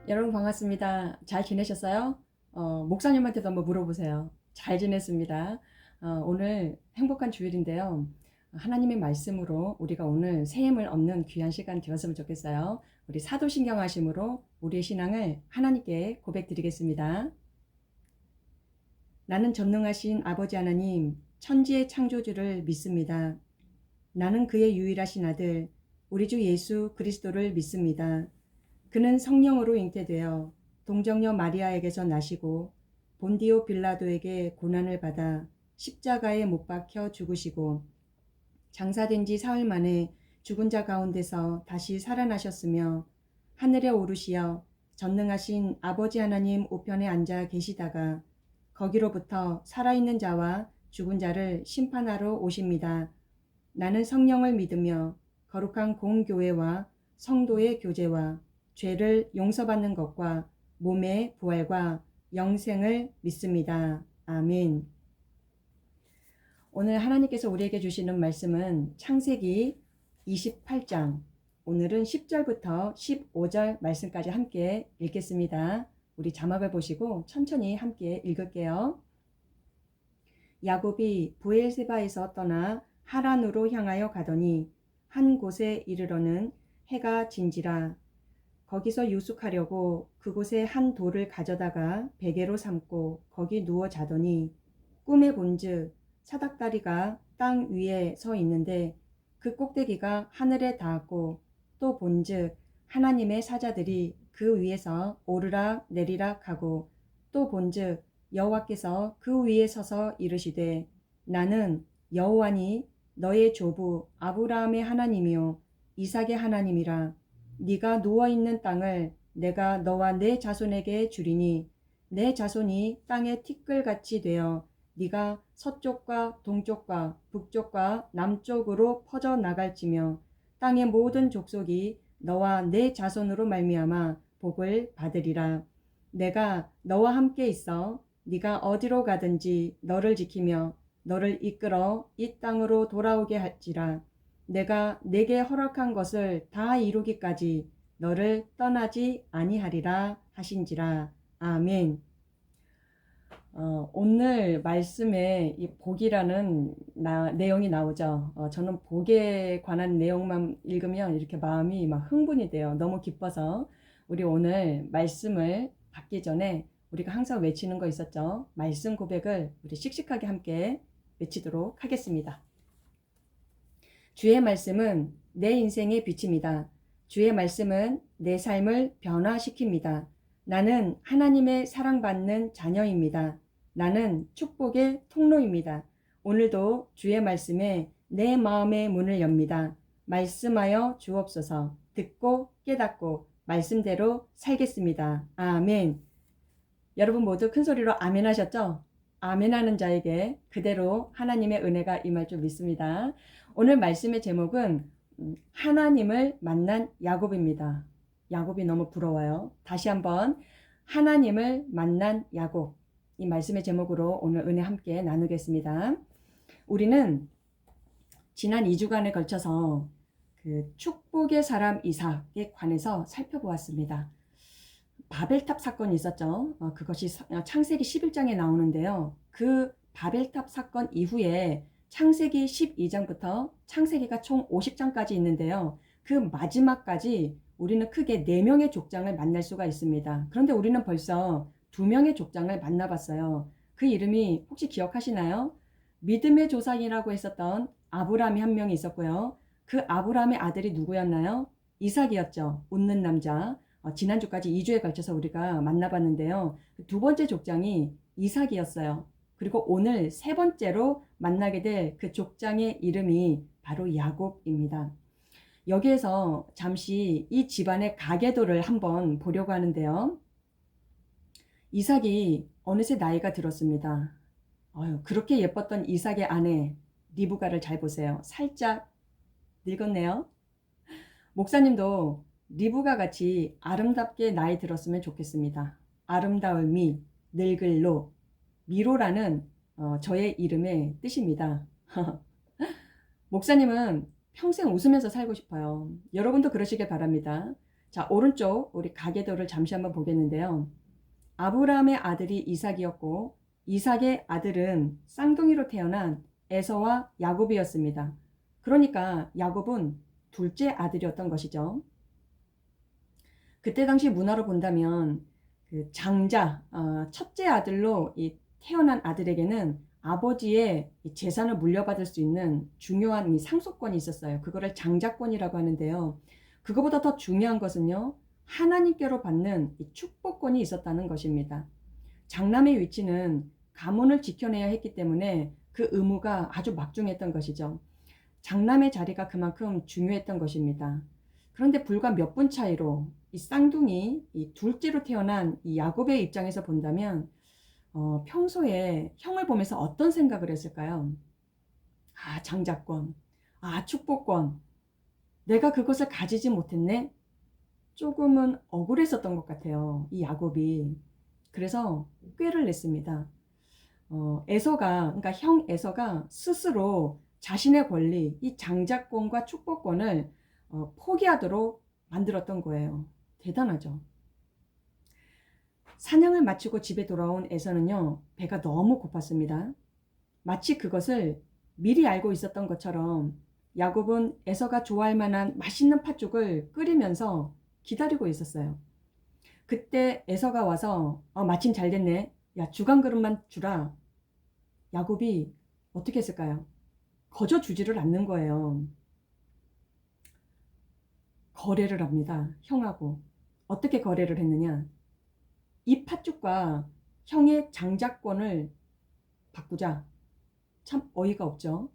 여러분 반갑습니다. 잘 지내셨어요? 목사님한테도 한번 물어보세요. 잘 지냈습니다. 오늘 행복한 주일인데요. 하나님의 말씀으로 우리가 오늘 새 힘을 얻는 귀한 시간 되었으면 좋겠어요. 우리 사도신경 하심으로 우리의 신앙을 하나님께 고백드리겠습니다. 나는 전능하신 아버지 하나님, 천지의 창조주를 믿습니다. 나는 그의 유일하신 아들, 우리 주 예수 그리스도를 믿습니다. 그는 성령으로 잉태되어 동정녀 마리아에게서 나시고 본디오 빌라도에게 고난을 받아 십자가에 못 박혀 죽으시고 장사된 지 사흘 만에 죽은 자 가운데서 다시 살아나셨으며 하늘에 오르시어 전능하신 아버지 하나님 우편에 앉아 계시다가 거기로부터 살아있는 자와 죽은 자를 심판하러 오십니다. 나는 성령을 믿으며 거룩한 공교회와 성도의 교제와 죄를 용서받는 것과 몸의 부활과 영생을 믿습니다. 아멘. 오늘 하나님께서 우리에게 주시는 말씀은 창세기 28장, 오늘은 10절부터 15절 말씀까지 함께 읽겠습니다. 우리 자막을 보시고 천천히 함께 읽을게요. 야곱이 브엘세바에서 떠나 하란으로 향하여 가더니 한 곳에 이르러는 해가 진지라. 거기서 유숙하려고 그곳에 한 돌을 가져다가 베개로 삼고 거기 누워 자더니 꿈에 본즉 사닥다리가 땅 위에 서 있는데 그 꼭대기가 하늘에 닿았고 또 본즉 하나님의 사자들이 그 위에서 오르락 내리락 하고 또 본즉 여호와께서 그 위에 서서 이르시되 나는 여호와니 너의 조부 아브라함의 하나님이요 이삭의 하나님이라. 네가 누워있는 땅을 내가 너와 내 자손에게 주리니 내 자손이 땅의 티끌같이 되어 네가 서쪽과 동쪽과 북쪽과 남쪽으로 퍼져나갈지며 땅의 모든 족속이 너와 내 자손으로 말미암아 복을 받으리라. 내가 너와 함께 있어 네가 어디로 가든지 너를 지키며 너를 이끌어 이 땅으로 돌아오게 할지라. 내가 내게 허락한 것을 다 이루기까지 너를 떠나지 아니하리라 하신지라. 아멘. 오늘 말씀에 이 복이라는 내용이 나오죠. 저는 복에 관한 내용만 읽으면 이렇게 마음이 막 흥분이 돼요. 너무 기뻐서. 우리 오늘 말씀을 받기 전에 우리가 항상 외치는 거 있었죠. 말씀 고백을 우리 씩씩하게 함께 외치도록 하겠습니다. 주의 말씀은 내 인생의 빛입니다. 주의 말씀은 내 삶을 변화시킵니다. 나는 하나님의 사랑받는 자녀입니다. 나는 축복의 통로입니다. 오늘도 주의 말씀에 내 마음의 문을 엽니다. 말씀하여 주옵소서. 듣고 깨닫고 말씀대로 살겠습니다. 아멘. 여러분 모두 큰 소리로 아멘 하셨죠? 아멘 하는 자에게 그대로 하나님의 은혜가 임할 줄 믿습니다. 오늘 말씀의 제목은 하나님을 만난 야곱입니다. 야곱이 너무 부러워요. 다시 한번 하나님을 만난 야곱, 이 말씀의 제목으로 오늘 은혜 함께 나누겠습니다. 우리는 지난 2주간에 걸쳐서 그 축복의 사람 이삭에 관해서 살펴보았습니다. 바벨탑 사건이 있었죠. 그것이 창세기 11장에 나오는데요. 그 바벨탑 사건 이후에 창세기 12장부터 창세기가 총 50장까지 있는데요. 그 마지막까지 우리는 크게 4명의 족장을 만날 수가 있습니다. 그런데 우리는 벌써 2명의 족장을 만나봤어요. 그 이름이 혹시 기억하시나요? 믿음의 조상이라고 했었던 아브라함이 한 명이 있었고요. 그 아브라함의 아들이 누구였나요? 이삭이었죠. 웃는 남자. 지난주까지 2주에 걸쳐서 우리가 만나봤는데요. 두 번째 족장이 이삭이었어요. 그리고 오늘 세 번째로 만나게 될 그 족장의 이름이 바로 야곱입니다. 여기에서 잠시 이 집안의 가계도를 한번 보려고 하는데요. 이삭이 어느새 나이가 들었습니다. 그렇게 예뻤던 이삭의 아내 리브가를 잘 보세요. 살짝 늙었네요. 목사님도 리브가 같이 아름답게 나이 들었으면 좋겠습니다. 아름다울 미, 늙을 로, 미로라는 저의 이름의 뜻입니다. 목사님은 평생 웃으면서 살고 싶어요. 여러분도 그러시길 바랍니다. 자, 오른쪽 우리 가계도를 잠시 한번 보겠는데요. 아브라함의 아들이 이삭이었고 이삭의 아들은 쌍둥이로 태어난 에서와 야곱이었습니다. 그러니까 야곱은 둘째 아들이었던 것이죠. 그때 당시 문화로 본다면 그 장자, 첫째 아들로 태어난 아들에게는 아버지의 재산을 물려받을 수 있는 중요한 상속권이 있었어요. 그거를 장자권이라고 하는데요. 그거보다 더 중요한 것은요, 하나님께로 받는 축복권이 있었다는 것입니다. 장남의 위치는 가문을 지켜내야 했기 때문에 그 의무가 아주 막중했던 것이죠. 장남의 자리가 그만큼 중요했던 것입니다. 그런데 불과 몇 분 차이로 이 쌍둥이, 이 둘째로 태어난 이 야곱의 입장에서 본다면 평소에 형을 보면서 어떤 생각을 했을까요? 아, 장자권, 아, 축복권, 내가 그것을 가지지 못했네? 조금은 억울했었던 것 같아요, 이 야곱이. 그래서 꾀를 냈습니다. 그러니까 형 에서가 스스로 자신의 권리, 이 장자권과 축복권을 포기하도록 만들었던 거예요. 대단하죠. 사냥을 마치고 집에 돌아온 에서는요, 배가 너무 고팠습니다. 마치 그것을 미리 알고 있었던 것처럼 야곱은 에서가 좋아할 만한 맛있는 팥죽을 끓이면서 기다리고 있었어요. 그때 에서가 와서 마침 잘 됐네. 야, 죽 한 그릇만 주라. 야곱이 어떻게 했을까요? 거저 주지를 않는 거예요. 거래를 합니다. 형하고. 어떻게 거래를 했느냐? 이 팥죽과 형의 장자권을 바꾸자. 참 어이가 없죠.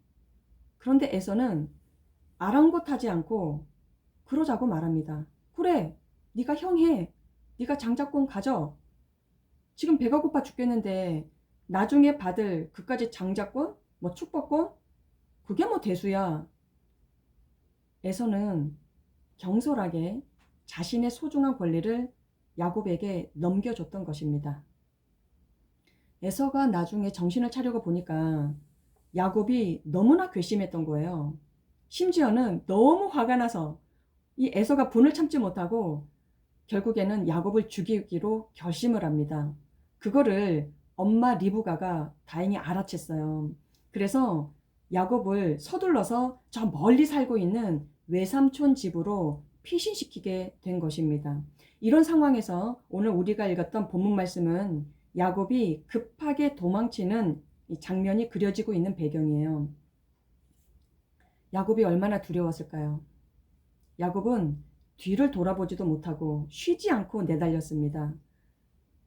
그런데 에서는 아랑곳하지 않고 그러자고 말합니다. 그래, 네가 형 해. 네가 장자권 가져. 지금 배가 고파 죽겠는데 나중에 받을 그까지 장자권? 뭐 축복권? 그게 뭐 대수야. 에서는 경솔하게 자신의 소중한 권리를 야곱에게 넘겨줬던 것입니다. 에서가 나중에 정신을 차리고 보니까 야곱이 너무나 괘씸했던 거예요. 심지어는 너무 화가 나서 이 에서가 분을 참지 못하고 결국에는 야곱을 죽이기로 결심을 합니다. 그거를 엄마 리브가가 다행히 알아챘어요. 그래서 야곱을 서둘러서 저 멀리 살고 있는 외삼촌 집으로 피신시키게 된 것입니다. 이런 상황에서 오늘 우리가 읽었던 본문 말씀은 야곱이 급하게 도망치는 장면이 그려지고 있는 배경이에요. 야곱이 얼마나 두려웠을까요? 야곱은 뒤를 돌아보지도 못하고 쉬지 않고 내달렸습니다.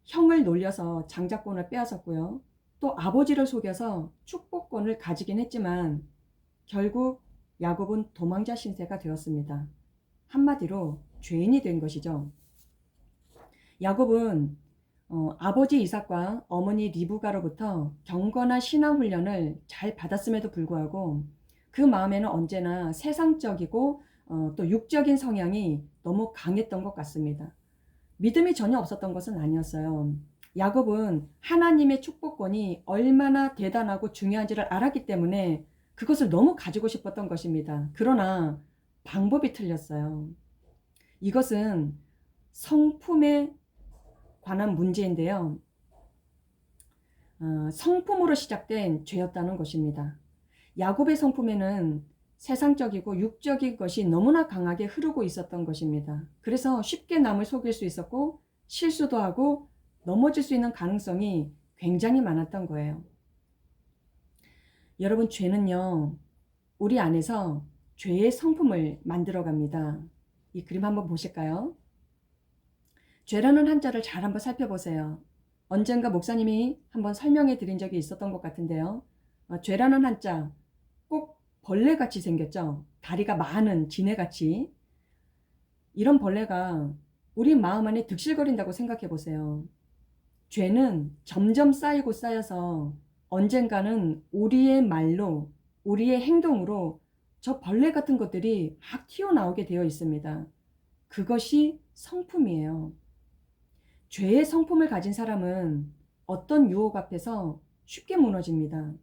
형을 놀려서 장자권을 빼앗았고요. 또 아버지를 속여서 축복권을 가지긴 했지만 결국 야곱은 도망자 신세가 되었습니다. 한마디로 죄인이 된 것이죠. 야곱은 아버지 이삭과 어머니 리브가로부터 경건한 신앙 훈련을 잘 받았음에도 불구하고 그 마음에는 언제나 세상적이고 또 육적인 성향이 너무 강했던 것 같습니다. 믿음이 전혀 없었던 것은 아니었어요. 야곱은 하나님의 축복권이 얼마나 대단하고 중요한지를 알았기 때문에 그것을 너무 가지고 싶었던 것입니다. 그러나 방법이 틀렸어요. 이것은 성품에 관한 문제인데요. 성품으로 시작된 죄였다는 것입니다. 야곱의 성품에는 세상적이고 육적인 것이 너무나 강하게 흐르고 있었던 것입니다. 그래서 쉽게 남을 속일 수 있었고 실수도 하고 넘어질 수 있는 가능성이 굉장히 많았던 거예요. 여러분, 죄는요, 우리 안에서 죄의 성품을 만들어갑니다. 이 그림 한번 보실까요? 죄라는 한자를 잘 한번 살펴보세요. 언젠가 목사님이 한번 설명해 드린 적이 있었던 것 같은데요. 죄라는 한자 꼭 벌레같이 생겼죠. 다리가 많은 지네같이. 이런 벌레가 우리 마음 안에 득실거린다고 생각해 보세요. 죄는 점점 쌓이고 쌓여서 언젠가는 우리의 말로, 우리의 행동으로 저 벌레 같은 것들이 막 튀어나오게 되어 있습니다. 그것이 성품이에요. 죄의 성품을 가진 사람은 어떤 유혹 앞에서 쉽게 무너집니다.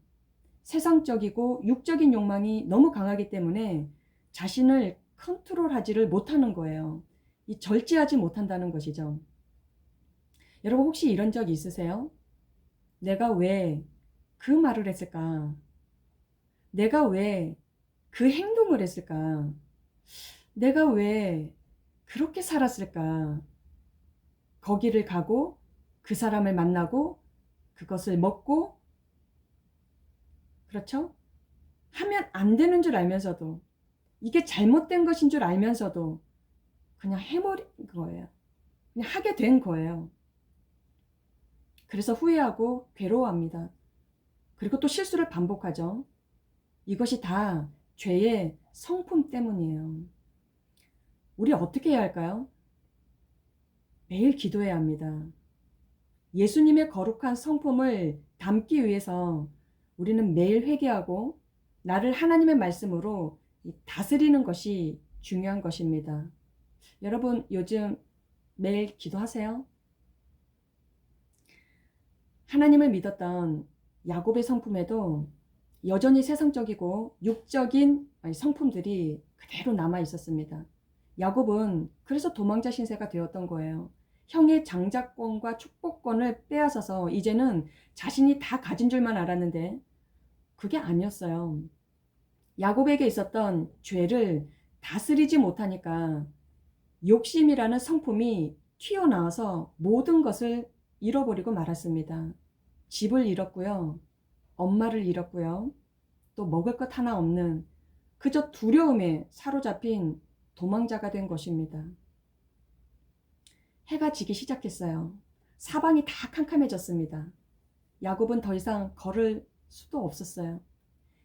세상적이고 육적인 욕망이 너무 강하기 때문에 자신을 컨트롤하지를 못하는 거예요. 이 절제하지 못한다는 것이죠. 여러분 혹시 이런 적 있으세요? 내가 왜 그 말을 했을까? 내가 왜 그 행동을 했을까? 내가 왜 그렇게 살았을까? 거기를 가고 그 사람을 만나고 그것을 먹고, 그렇죠? 하면 안 되는 줄 알면서도, 이게 잘못된 것인 줄 알면서도 그냥 해버린 거예요. 그냥 하게 된 거예요. 그래서 후회하고 괴로워합니다. 그리고 또 실수를 반복하죠. 이것이 다 죄의 성품 때문이에요. 우리 어떻게 해야 할까요? 매일 기도해야 합니다. 예수님의 거룩한 성품을 담기 위해서 우리는 매일 회개하고 나를 하나님의 말씀으로 다스리는 것이 중요한 것입니다. 여러분 요즘 매일 기도하세요? 하나님을 믿었던 야곱의 성품에도 여전히 세상적이고 육적인 성품들이 그대로 남아 있었습니다. 야곱은 그래서 도망자 신세가 되었던 거예요. 형의 장자권과 축복권을 빼앗아서 이제는 자신이 다 가진 줄만 알았는데 그게 아니었어요. 야곱에게 있었던 죄를 다스리지 못하니까 욕심이라는 성품이 튀어나와서 모든 것을 잃어버리고 말았습니다. 집을 잃었고요. 엄마를 잃었고요. 또 먹을 것 하나 없는 그저 두려움에 사로잡힌 도망자가 된 것입니다. 해가 지기 시작했어요. 사방이 다 캄캄해졌습니다. 야곱은 더 이상 걸을 수도 없었어요.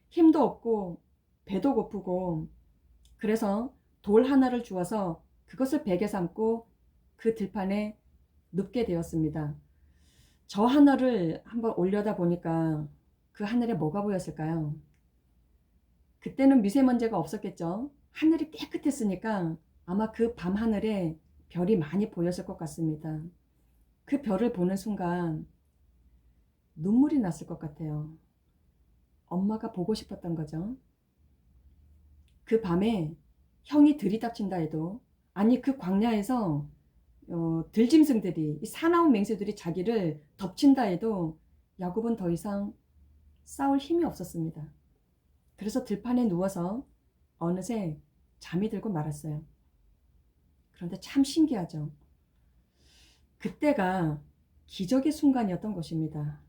힘도 없고 배도 고프고, 그래서 돌 하나를 주어서 그것을 베개 삼고 그 들판에 눕게 되었습니다. 저 하늘을 한번 올려다 보니까 그 하늘에 뭐가 보였을까요? 그때는 미세먼지가 없었겠죠. 하늘이 깨끗했으니까 아마 그 밤 하늘에 별이 많이 보였을 것 같습니다. 그 별을 보는 순간 눈물이 났을 것 같아요. 엄마가 보고 싶었던 거죠. 그 밤에 형이 들이닥친다 해도, 아니 그 광야에서 들짐승들이, 이 사나운 맹수들이 자기를 덮친다 해도 야곱은 더 이상 싸울 힘이 없었습니다. 그래서 들판에 누워서 어느새 잠이 들고 말았어요. 그런데 참 신기하죠. 그때가 기적의 순간이었던 것입니다.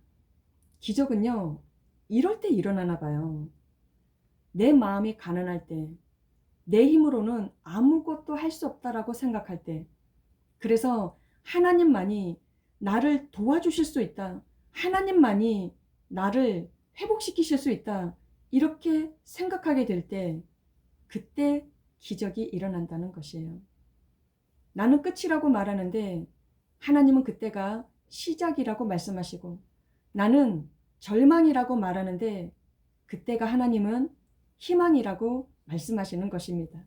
기적은요, 이럴 때 일어나나 봐요. 내 마음이 가난할 때, 내 힘으로는 아무것도 할 수 없다라고 생각할 때, 그래서 하나님만이 나를 도와주실 수 있다, 하나님만이 나를 회복시키실 수 있다, 이렇게 생각하게 될 때, 그때 기적이 일어난다는 것이에요. 나는 끝이라고 말하는데 하나님은 그때가 시작이라고 말씀하시고, 나는 절망이라고 말하는데 그때가 하나님은 희망이라고 말씀하시는 것입니다.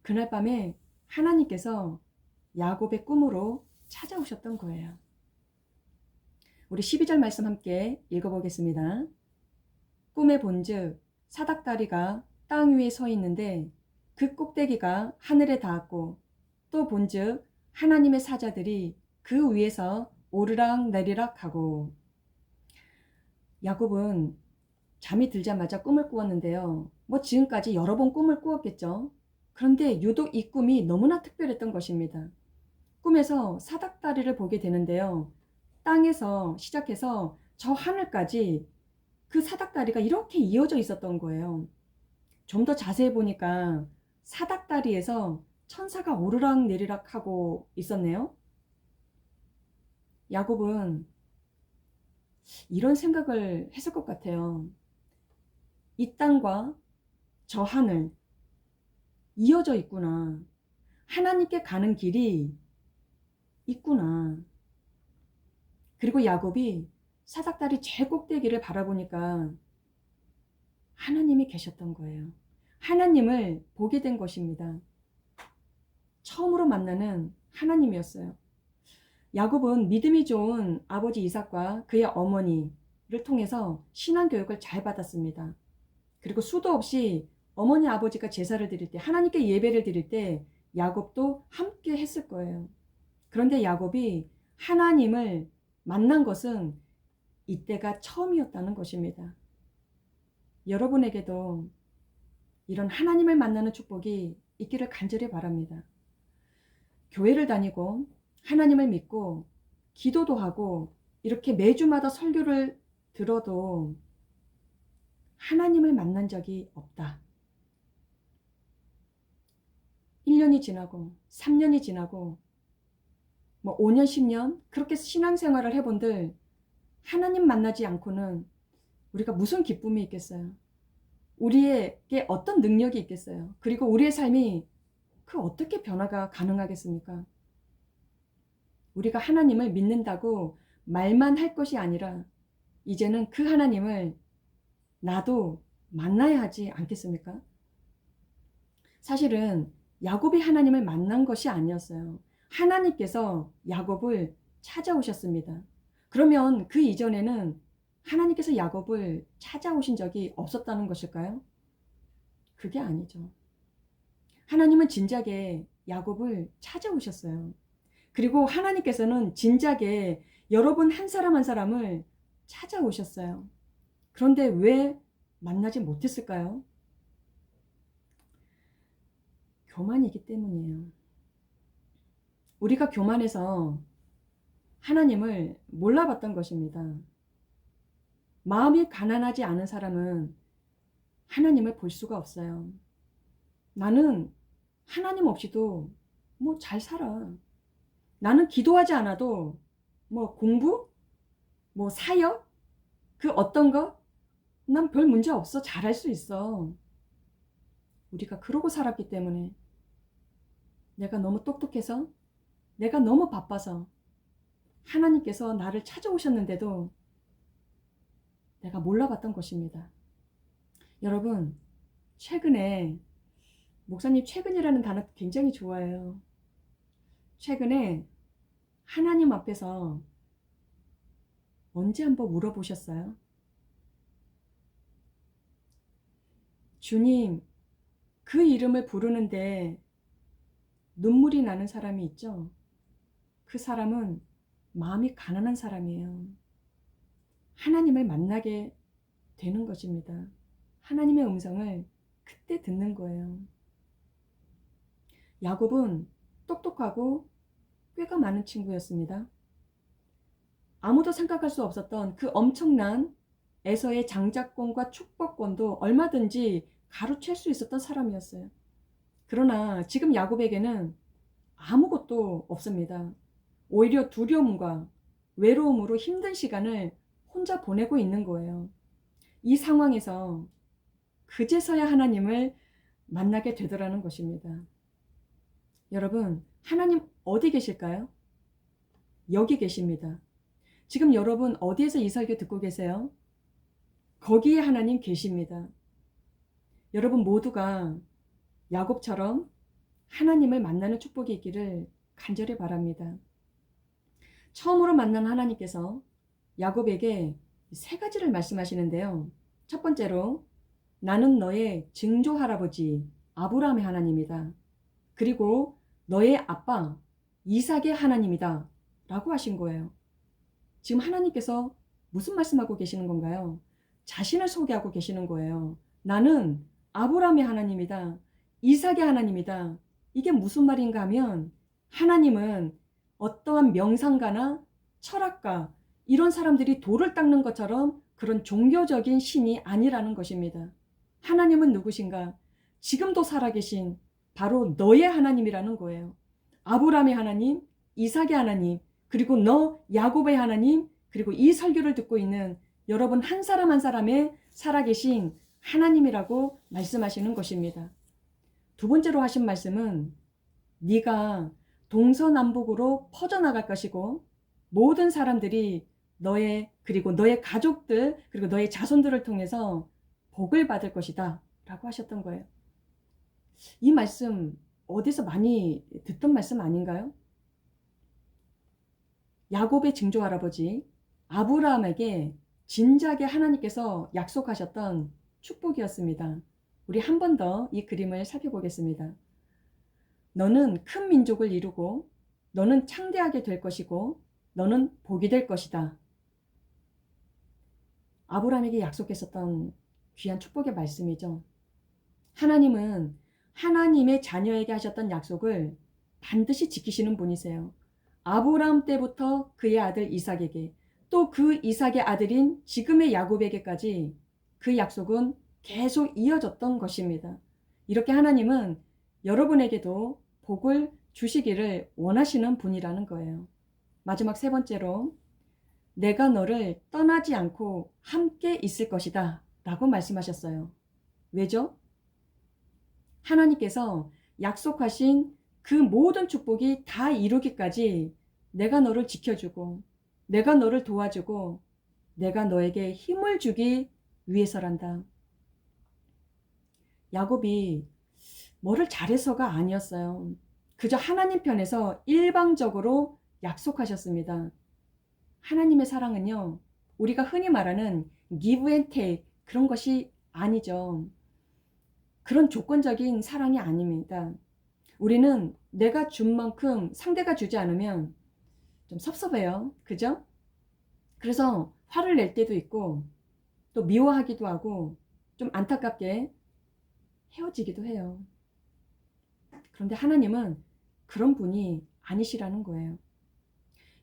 그날 밤에 하나님께서 야곱의 꿈으로 찾아오셨던 거예요. 우리 12절 말씀 함께 읽어보겠습니다. 꿈에 본즉 사닥다리가 땅 위에 서 있는데 그 꼭대기가 하늘에 닿았고, 또 본즉 하나님의 사자들이 그 위에서 오르락 내리락 하고. 야곱은 잠이 들자마자 꿈을 꾸었는데요. 뭐 지금까지 여러 번 꿈을 꾸었겠죠. 그런데 유독 이 꿈이 너무나 특별했던 것입니다. 꿈에서 사닥다리를 보게 되는데요. 땅에서 시작해서 저 하늘까지 그 사닥다리가 이렇게 이어져 있었던 거예요. 좀 더 자세히 보니까 사닥다리에서 천사가 오르락 내리락 하고 있었네요. 야곱은 이런 생각을 했을 것 같아요. 이 땅과 저 하늘 이어져 있구나. 하나님께 가는 길이 있구나. 그리고 야곱이 사닥다리 제꼭대기를 바라보니까 하나님이 계셨던 거예요. 하나님을 보게 된 것입니다. 처음으로 만나는 하나님이었어요. 야곱은 믿음이 좋은 아버지 이삭과 그의 어머니를 통해서 신앙교육을 잘 받았습니다. 그리고 수도 없이 어머니 아버지가 제사를 드릴 때, 하나님께 예배를 드릴 때 야곱도 함께 했을 거예요. 그런데 야곱이 하나님을 만난 것은 이때가 처음이었다는 것입니다. 여러분에게도 이런 하나님을 만나는 축복이 있기를 간절히 바랍니다. 교회를 다니고 하나님을 믿고 기도도 하고 이렇게 매주마다 설교를 들어도 하나님을 만난 적이 없다. 1년이 지나고 3년이 지나고 뭐 5년 10년 그렇게 신앙생활을 해본들 하나님 만나지 않고는 우리가 무슨 기쁨이 있겠어요? 우리에게 어떤 능력이 있겠어요? 그리고 우리의 삶이 그 어떻게 변화가 가능하겠습니까? 우리가 하나님을 믿는다고 말만 할 것이 아니라 이제는 그 하나님을 나도 만나야 하지 않겠습니까? 사실은 야곱이 하나님을 만난 것이 아니었어요. 하나님께서 야곱을 찾아오셨습니다. 그러면 그 이전에는 하나님께서 야곱을 찾아오신 적이 없었다는 것일까요? 그게 아니죠. 하나님은 진작에 야곱을 찾아오셨어요. 그리고 하나님께서는 진작에 여러분 한 사람 한 사람을 찾아오셨어요. 그런데 왜 만나지 못했을까요? 교만이기 때문이에요. 우리가 교만해서 하나님을 몰라봤던 것입니다. 마음이 가난하지 않은 사람은 하나님을 볼 수가 없어요. 나는 하나님 없이도 뭐 잘 살아. 나는 기도하지 않아도 뭐 공부, 뭐 사역, 그 어떤 거, 난 별 문제 없어. 잘할 수 있어. 우리가 그러고 살았기 때문에 내가 너무 똑똑해서, 내가 너무 바빠서 하나님께서 나를 찾아오셨는데도 내가 몰라봤던 것입니다. 여러분, 최근에 목사님 최근이라는 단어 굉장히 좋아해요. 최근에 하나님 앞에서 언제 한번 물어보셨어요? 주님, 그 이름을 부르는데 눈물이 나는 사람이 있죠? 그 사람은 마음이 가난한 사람이에요. 하나님을 만나게 되는 것입니다. 하나님의 음성을 그때 듣는 거예요. 야곱은 똑똑하고 꾀가 많은 친구였습니다. 아무도 생각할 수 없었던 그 엄청난 에서의 장자권과 축복권도 얼마든지 가로챌 수 있었던 사람이었어요. 그러나 지금 야곱에게는 아무것도 없습니다. 오히려 두려움과 외로움으로 힘든 시간을 혼자 보내고 있는 거예요. 이 상황에서 그제서야 하나님을 만나게 되더라는 것입니다. 여러분, 하나님 어디 계실까요? 여기 계십니다. 지금 여러분 어디에서 이 설교 듣고 계세요? 거기에 하나님 계십니다. 여러분 모두가 야곱처럼 하나님을 만나는 축복이 있기를 간절히 바랍니다. 처음으로 만난 하나님께서 야곱에게 세 가지를 말씀하시는데요. 첫 번째로 나는 너의 증조 할아버지 아브라함의 하나님이다. 그리고 너의 아빠 이삭의 하나님이다 라고 하신 거예요. 지금 하나님께서 무슨 말씀하고 계시는 건가요? 자신을 소개하고 계시는 거예요. 나는 아브라함의 하나님이다. 이삭의 하나님이다. 이게 무슨 말인가 하면 하나님은 어떠한 명상가나 철학가 이런 사람들이 돌을 닦는 것처럼 그런 종교적인 신이 아니라는 것입니다. 하나님은 누구신가? 지금도 살아계신 바로 너의 하나님이라는 거예요. 아브라함의 하나님, 이삭의 하나님, 그리고 너 야곱의 하나님, 그리고 이 설교를 듣고 있는 여러분 한 사람 한 사람의 살아계신 하나님이라고 말씀하시는 것입니다. 두 번째로 하신 말씀은 네가 동서남북으로 퍼져나갈 것이고 모든 사람들이 그리고 너의 가족들 그리고 너의 자손들을 통해서 복을 받을 것이다 라고 하셨던 거예요. 이 말씀 어디서 많이 듣던 말씀 아닌가요? 야곱의 증조 할아버지 아브라함에게 진작에 하나님께서 약속하셨던 축복이었습니다. 우리 한 번 더 이 그림을 살펴보겠습니다. 너는 큰 민족을 이루고 너는 창대하게 될 것이고 너는 복이 될 것이다. 아브라함에게 약속했었던 귀한 축복의 말씀이죠. 하나님은 하나님의 자녀에게 하셨던 약속을 반드시 지키시는 분이세요. 아브라함 때부터 그의 아들 이삭에게, 또 그 이삭의 아들인 지금의 야곱에게까지 그 약속은 계속 이어졌던 것입니다. 이렇게 하나님은 여러분에게도 복을 주시기를 원하시는 분이라는 거예요. 마지막 세 번째로, 내가 너를 떠나지 않고 함께 있을 것이다 라고 말씀하셨어요. 왜죠? 하나님께서 약속하신 그 모든 축복이 다 이루기까지 내가 너를 지켜주고 내가 너를 도와주고 내가 너에게 힘을 주기 위해서란다. 야곱이 뭐를 잘해서가 아니었어요. 그저 하나님 편에서 일방적으로 약속하셨습니다. 하나님의 사랑은요, 우리가 흔히 말하는 give and take 그런 것이 아니죠. 그런 조건적인 사랑이 아닙니다. 우리는 내가 준 만큼 상대가 주지 않으면 좀 섭섭해요. 그죠? 그래서 화를 낼 때도 있고 또 미워하기도 하고 좀 안타깝게 헤어지기도 해요. 그런데 하나님은 그런 분이 아니시라는 거예요.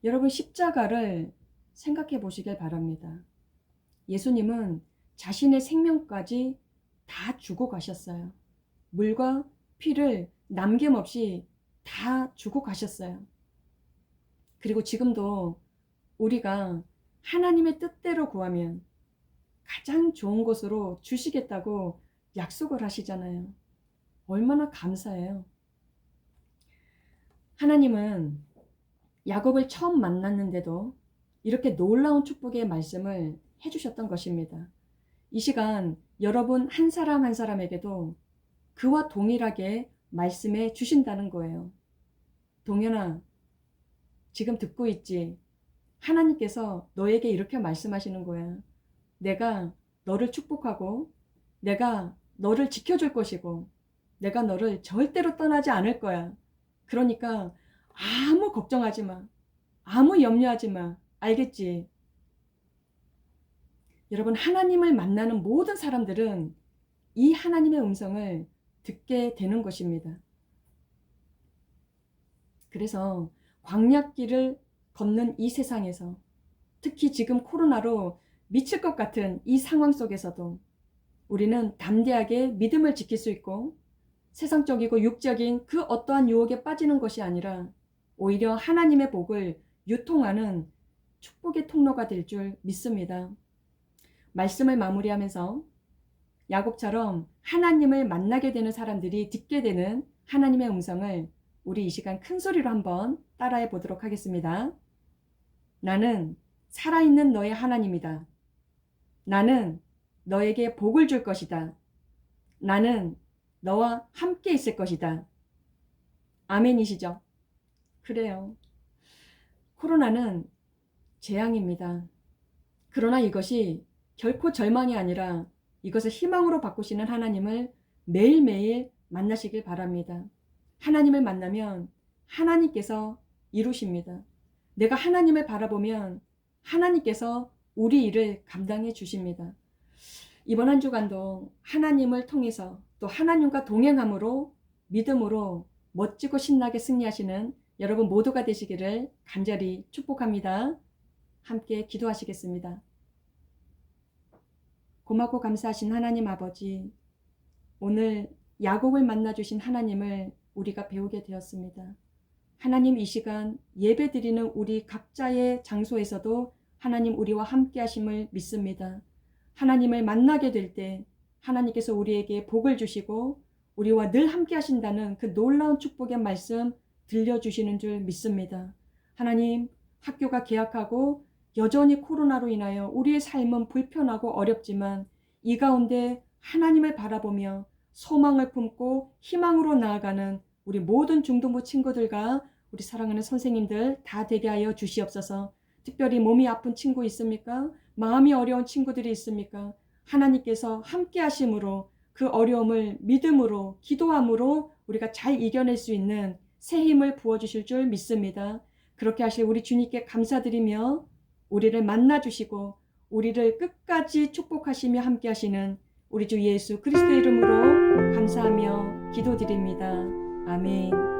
여러분, 십자가를 생각해 보시길 바랍니다. 예수님은 자신의 생명까지 다 주고 가셨어요. 물과 피를 남김없이 다 주고 가셨어요. 그리고 지금도 우리가 하나님의 뜻대로 구하면 가장 좋은 곳으로 주시겠다고 약속을 하시잖아요. 얼마나 감사해요. 하나님은 야곱을 처음 만났는데도 이렇게 놀라운 축복의 말씀을 해주셨던 것입니다. 이 시간 여러분 한 사람 한 사람에게도 그와 동일하게 말씀해 주신다는 거예요. 동현아, 지금 듣고 있지? 하나님께서 너에게 이렇게 말씀하시는 거야. 내가 너를 축복하고 내가 너를 지켜줄 것이고 내가 너를 절대로 떠나지 않을 거야. 그러니까 아무 걱정하지 마. 아무 염려하지 마. 알겠지? 여러분, 하나님을 만나는 모든 사람들은 이 하나님의 음성을 듣게 되는 것입니다. 그래서 광야길을 걷는 이 세상에서, 특히 지금 코로나로 미칠 것 같은 이 상황 속에서도 우리는 담대하게 믿음을 지킬 수 있고 세상적이고 육적인 그 어떠한 유혹에 빠지는 것이 아니라 오히려 하나님의 복을 유통하는 축복의 통로가 될 줄 믿습니다. 말씀을 마무리하면서 야곱처럼 하나님을 만나게 되는 사람들이 듣게 되는 하나님의 음성을 우리 이 시간 큰 소리로 한번 따라해 보도록 하겠습니다. 나는 살아있는 너의 하나님이다. 나는 너에게 복을 줄 것이다. 나는 너와 함께 있을 것이다. 아멘이시죠? 그래요. 코로나는 재앙입니다. 그러나 이것이 결코 절망이 아니라 이것을 희망으로 바꾸시는 하나님을 매일매일 만나시길 바랍니다. 하나님을 만나면 하나님께서 이루십니다. 내가 하나님을 바라보면 하나님께서 우리 일을 감당해 주십니다. 이번 한 주간도 하나님을 통해서 또 하나님과 동행함으로 믿음으로 멋지고 신나게 승리하시는 여러분 모두가 되시기를 간절히 축복합니다. 함께 기도하시겠습니다. 고맙고 감사하신 하나님 아버지, 오늘 야곱을 만나주신 하나님을 우리가 배우게 되었습니다. 하나님, 이 시간 예배 드리는 우리 각자의 장소에서도 하나님 우리와 함께 하심을 믿습니다. 하나님을 만나게 될 때 하나님께서 우리에게 복을 주시고 우리와 늘 함께 하신다는 그 놀라운 축복의 말씀 들려주시는 줄 믿습니다. 하나님, 학교가 개학하고 여전히 코로나로 인하여 우리의 삶은 불편하고 어렵지만 이 가운데 하나님을 바라보며 소망을 품고 희망으로 나아가는 우리 모든 중등부 친구들과 우리 사랑하는 선생님들 다 되게 하여 주시옵소서. 특별히 몸이 아픈 친구 있습니까? 마음이 어려운 친구들이 있습니까? 하나님께서 함께 하심으로 그 어려움을 믿음으로 기도함으로 우리가 잘 이겨낼 수 있는 새 힘을 부어주실 줄 믿습니다. 그렇게 하실 우리 주님께 감사드리며 우리를 만나주시고 우리를 끝까지 축복하시며 함께 하시는 우리 주 예수 그리스도의 이름으로 감사하며 기도드립니다. 아멘.